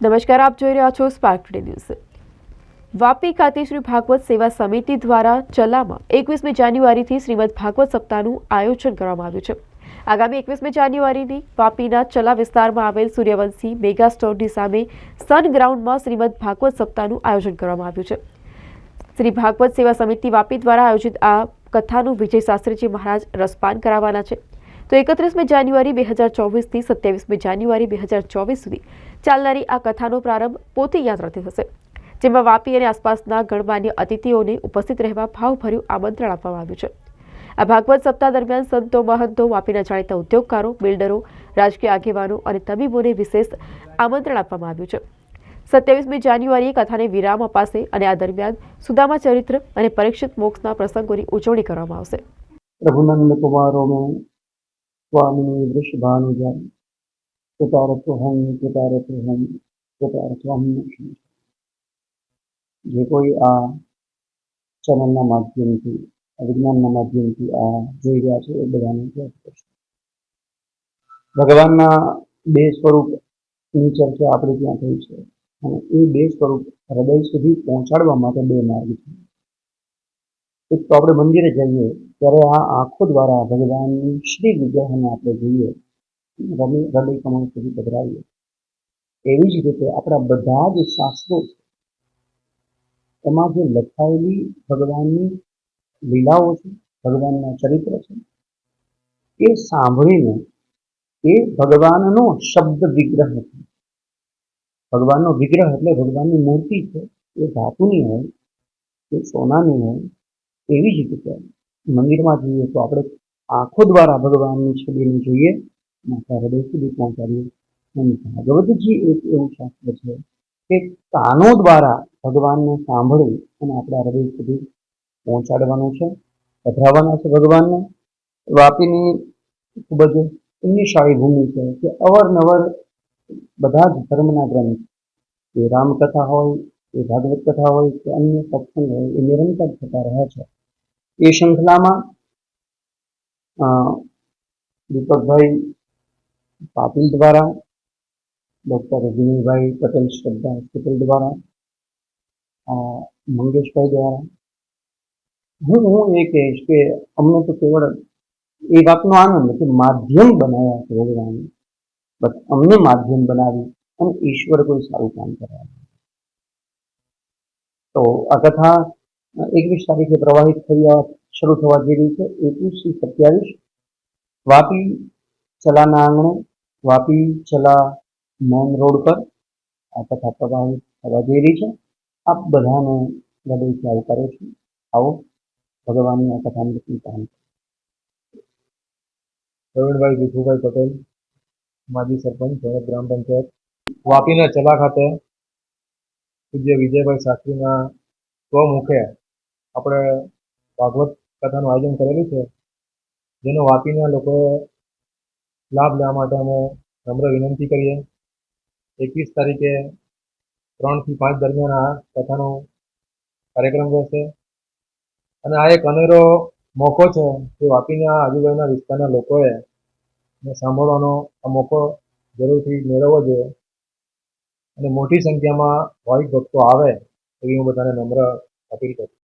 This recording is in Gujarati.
નમસ્કાર, આપ જોઈ રહ્યા છો સ્પાર્ક ટુડે ન્યૂઝ। વાપી ખાતે શ્રી ભાગવત સેવા સમિતિ દ્વારા ચલામાં 21મી જાન્યુઆરીથી શ્રીમદ ભાગવત સપ્તાહનું આયોજન કરવામાં આવ્યું છે। આગામી 21મી જાન્યુઆરીની વાપીના ચલા વિસ્તારમાં આવેલ સૂર્યવંશી મેગા સ્ટોરની સામે સન ગ્રાઉન્ડમાં શ્રીમદ ભાગવત સપ્તાહનું આયોજન કરવામાં આવ્યું છે। શ્રી ભાગવત સેવા સમિતિ વાપી દ્વારા આયોજિત આ કથાનું વિજય શાસ્ત્રીજી મહારાજ રસપાન કરાવવાના છે। તો 31મી જાન્યુઆરી 2024થી 27મી જાન્યુઆરી 2024 સુધી ચાલનારી આ કથાનો પ્રારંભ પોથી યાત્રાથી થશે, જેમાં વાપી અને આસપાસના ગણમાન્ય અતિથિઓને ઉપસ્થિત રહેવા ભાવભર્યું આમંત્રણ આપવામાં આવ્યું છે। આ ભાગવત સપ્તાહ દરમિયાન સંતો, મહંતો, વાપીના જાણીતા ઉદ્યોગકારો, બિલ્ડરો, રાજકીય આગેવાનો અને તબીબોને વિશેષ આમંત્રણ આપવામાં આવ્યું છે। 27મી જાન્યુઆરીએ કથાને વિરામ અપાશે અને આ દરમિયાન સુદામા ચરિત્ર અને પરીક્ષિત મોક્ષના પ્રસંગોની ઉજવણી કરવામાં આવશે। प्रभुनंद कुमारों में स्वामी वृषभानुजा कृतार्थोहम कृतार्थोहम कृतार्थोहम। જે કોઈ આ ચેનલના માધ્યમથી, વિજ્ઞાનના માધ્યમથી આ જોઈ રહ્યા છે એ બધાને જય શ્રી કૃષ્ણ। ભગવાનના બે સ્વરૂપની ચર્ચા આપણે ત્યાં થઈ છે અને એ બે સ્વરૂપ હૃદય સુધી પહોંચાડવા માટે બે માર્ગ છે। એક તો આપણે મંદિરે જઈએ ત્યારે આ આંખો દ્વારા ભગવાનની શ્રી વિગ્રહને આપણે જોઈએ, હૃદય કમળ સુધી પધરાવીએ। એવી જ રીતે આપણા બધા જ શાસ્ત્રો છે એમાં જે લખાયેલી ભગવાનની લીલાઓ છે, ભગવાનના ચરિત્ર છે, એ સાંભળીને એ ભગવાનનો શબ્દ વિગ્રહ છે। ભગવાનનો વિગ્રહ એટલે ભગવાનની મૂર્તિ છે, એ ધાતુની હોય, એ સોનાની હોય। એવી જ રીતે મંદિરમાં જઈએ તો આપણે આંખો દ્વારા ભગવાનની છબીને જોઈએ અને આપણા હૃદય સુધી પહોંચાડીએ। ભાગવતજી એક એવું શાસ્ત્ર છે કે કાનો દ્વારા ભગવાનને સાંભળી અને આપણા હૃદય સુધી પહોંચાડવાનું છે, પધરાવવાના છે ભગવાનને। વાપીની ખૂબ જ પુણ્યશાળી ભૂમિ છે કે અવારનવાર બધા જ ધર્મના ગ્રંથ, એ રામકથા હોય, એ ભાગવત કથા હોય કે અન્ય સત્સંગ હોય, એ નિરંતર થતા રહે છે। એ શૃંખલામાં દીપકભાઈ પાટીલ દ્વારા, ડૉક્ટર વિનયભાઈ પટેલ શ્રદ્ધા હોસ્પિટલ દ્વારા, મંગેશભાઈ દ્વારા, હું એ કહીશ કે અમને તો કેવળ એ વાતનો આનંદ કે માધ્યમ બનાવ્યા છે ભગવાને, બસ અમને માધ્યમ બનાવી અને ઈશ્વર કોઈ સારું કામ કરાવે। તો આ કથા 21 તારીખે પ્રવાહિત શરૂ થવા જઈ રહી છે। 21 થી 27 વાપી ચલાના આંગણે, વાપી ચલા મેન રોડ પર આ કથા પ્રવાહિત થવા જઈ રહી છે। આપ બધાને હૃદયથી આવકારો છું। આવો ભગવાનની આ કથાનું કીર્તન। પ્રવીણભાઈ ભીખુભાઈ પટેલ, માજી સરપંચ, ભરત ગ્રામ પંચાયત, વાપીના ચલા ખાતે પૂજ્ય વિજયભાઈ શાસ્ત્રીના સ્વમુખે આપણે ભાગવત કથાનું આયોજન કરેલું છે, જેનો વાપીના લોકોએ લાભ લેવા માટે અમે નમ્ર વિનંતી કરીએ। 21 તારીખે 3 થી 5 દરમિયાન આ કથાનો કાર્યક્રમ રહેશે અને આ એક અનેરો મોકો છે કે વાપીના આજુબાજુના વિસ્તારના લોકોએ સાંભળવાનો આ મોકો જરૂરથી મેળવવો જોઈએ અને મોટી સંખ્યામાં ભાવિક ભક્તો આવે એવી હું બધાને નમ્ર અપીલ કરું છું।